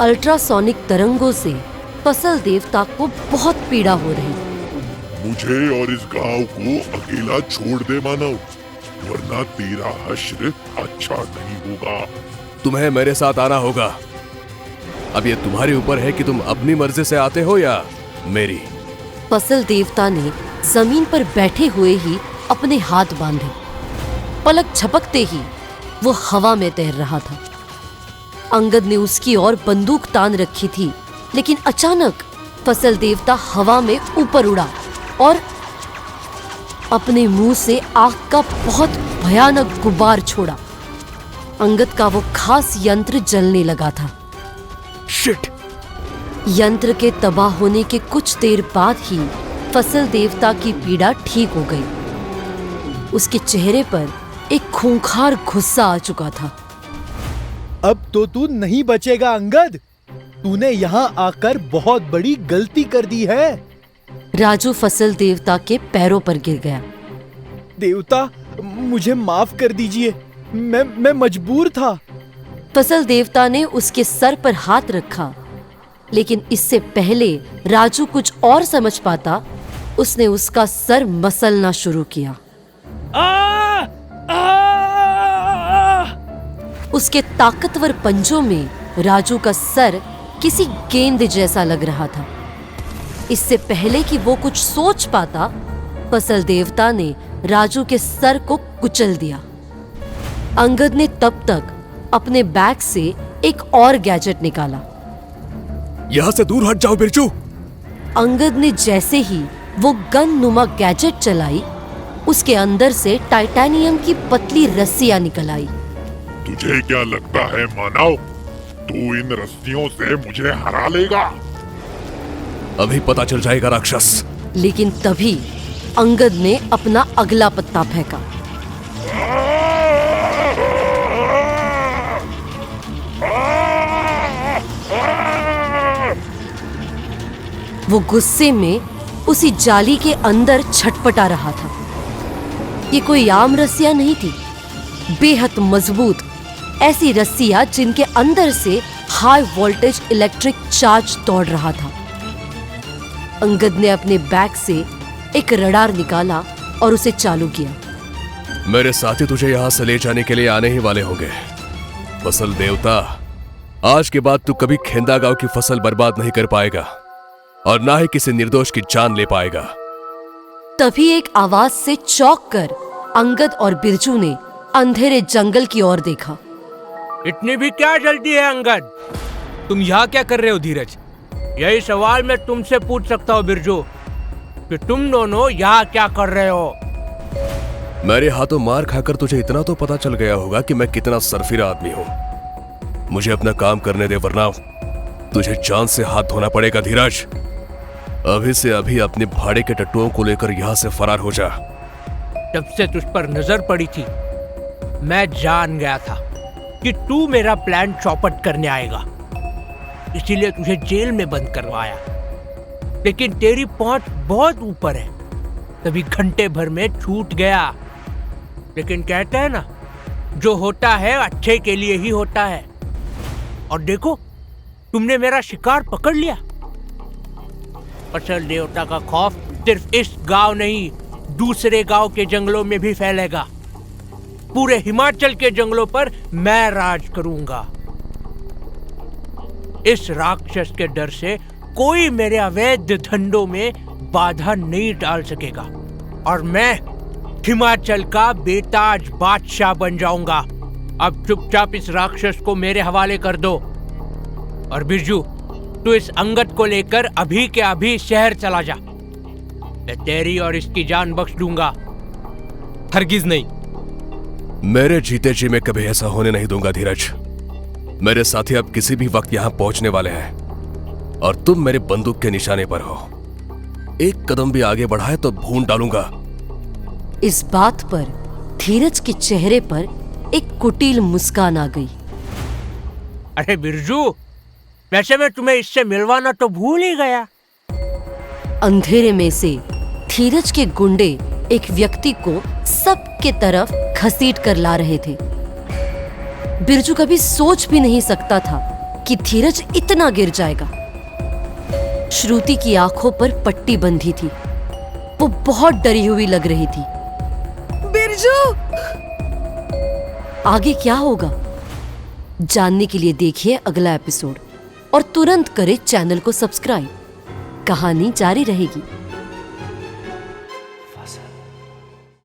Ultrasonic तरंगों से फसल देवता को बहुत पीड़ा हो रही। मुझे और इस गांव को अकेला छोड़ दे मानव, वरना तेरा हश्र अच्छा नहीं होगा। तुम्हें मेरे साथ आना होगा। अब ये तुम्हारे ऊपर है कि तुम अपनी मर्जी से आते हो या मेरी। फसल देवता ने जमीन पर बैठे हुए ही अपने हाथ बांधे। पलक झपकते ही वो हवा में तैर रहा था। अंगद ने उसकी ओर बंदूक तान रखी थी, लेकिन अचानक फसल देवता हवा में ऊपर उड़ा और अपने मुंह से आग का बहुत भयानक गुबार छोड़ा। अंगद का वो खास यंत्र जलने लगा था। शिट! यंत्र के तबाह होने के कुछ देर बाद ही फसल देवता की पीड़ा ठीक हो गई। उसके चेहरे पर एक खूंखार गुस्सा आ चुका था। अब तो तू नहीं बचेगा अंगद। तूने यहाँ आकर बहुत बड़ी गलती कर दी है। राजू फसल देवता के पैरों पर गिर गया। देवता, मुझे माफ कर दीजिए। मैं मजबूर था। फसल देवता ने उसके सर पर हाथ रखा, लेकिन इससे पहले राजू कुछ और समझ पाता, उसने उसका सर मसलना शुरू किया। उसके ताकतवर पंजों में राजू का सर किसी गेंद जैसा लग रहा था। इससे पहले कि वो कुछ सोच पाता, फसल देवता ने राजू के सर को कुचल दिया। अंगद ने तब तक अपने बैग से एक और गैजेट निकाला। यहाँ से दूर हट जाओ बिरजू। अंगद ने जैसे ही वो गन नुमा गैजेट चलाई, उसके अंदर से टाइटेनियम की पतली रस्सियां निकल आई। तुझे क्या लगता है मानव, तू इन रस्सियों से मुझे हरा लेगा? अभी पता चल जाएगा राक्षस। लेकिन तभी अंगद ने अपना अगला पत्ता फेंका। वो गुस्से में उसी जाली के अंदर छटपटा रहा था। ये कोई आम रस्सियां नहीं थी, बेहद मजबूत ऐसी रस्सियां जिनके अंदर से हाई वोल्टेज इलेक्ट्रिक चार्ज दौड़ रहा था। अंगद ने अपने बैग से एक रडार निकाला और उसे चालू किया। मेरे साथी तुझे यहाँ से ले जाने के लिए आने ही वाले होंगे। फसल देवता, आज के बाद तू कभी खेंदा गांव की फसल बर्बाद नहीं कर पाएगा और ना ही किसी निर्दोष की जान ले पाएगा। तभी एक आवाज से चौंक कर अंगद और बिरजू ने अंधेरे जंगल की ओर देखा। इतनी भी क्या जल्दी है अंगद? तुम यहाँ क्या कर रहे हो धीरज? यही सवाल मैं तुमसे पूछ सकता हूँ बिरजू, कि तुम दोनों यहाँ क्या कर रहे हो? मेरे हाथों मार खाकर तुझे इतना तो पता चल गया होगा कि मैं कितना सरफिरा आदमी हूँ। मुझे अपना काम करने दे, वरना तुझे जान से हाथ धोना पड़ेगा। धीरज, अभी से अभी अपने भाड़े के टट्टुओं को लेकर यहाँ से फरार हो जा। जब से तुझ पर नजर पड़ी थी, मैं जान गया था कि तू मेरा प्लान चौपट करने आएगा, इसीलिए तुझे जेल में बंद करवाया। लेकिन तेरी पहुंच बहुत ऊपर है, तभी घंटे भर में छूट गया। लेकिन कहते हैं ना, जो होता है अच्छे के लिए ही होता है। और देखो, तुमने मेरा शिकार पकड़ लिया। फसल देवता का खौफ सिर्फ इस गांव नहीं, दूसरे गांव के जंगलों में भी फैलेगा। पूरे हिमाचल के जंगलों पर मैं राज करूंगा। इस राक्षस के डर से कोई मेरे अवैध धंधों में बाधा नहीं डाल सकेगा और मैं हिमाचल का बेताज बादशाह बन जाऊंगा। अब चुपचाप इस राक्षस को मेरे हवाले कर दो। और बिरजू, तू इस अंगद को लेकर अभी के अभी शहर चला जा। मैं तेरी और इसकी जान बख्श दूंगा। हरगिज नहीं। मेरे जीते जी मैं कभी ऐसा होने नहीं दूंगा धीरज। मेरे साथी अब किसी भी वक्त यहां पहुंचने वाले हैं और तुम मेरे बंदूक के निशाने पर हो। एक कदम भी आगे बढ़ा है तो भून डालूंगा। इस बात पर धीरज के चेहरे पर एक कुटिल मुस्कान आ गई। अरे बिरजू, वैसे मैं तुम्हें इससे मिलवाना तो भूल ही गया। अंधेरे में से धीरज के गुंडे एक व्यक्ति को सबके तरफ घसीट कर ला रहे थे। बिरजू कभी सोच भी नहीं सकता था कि धीरज इतना गिर जाएगा। श्रुति की आंखों पर पट्टी बंधी थी। वो बहुत डरी हुई लग रही थी। बिरजू! आगे क्या होगा जानने के लिए देखिए अगला एपिसोड और तुरंत करें चैनल को सब्सक्राइब। कहानी जारी रहेगी।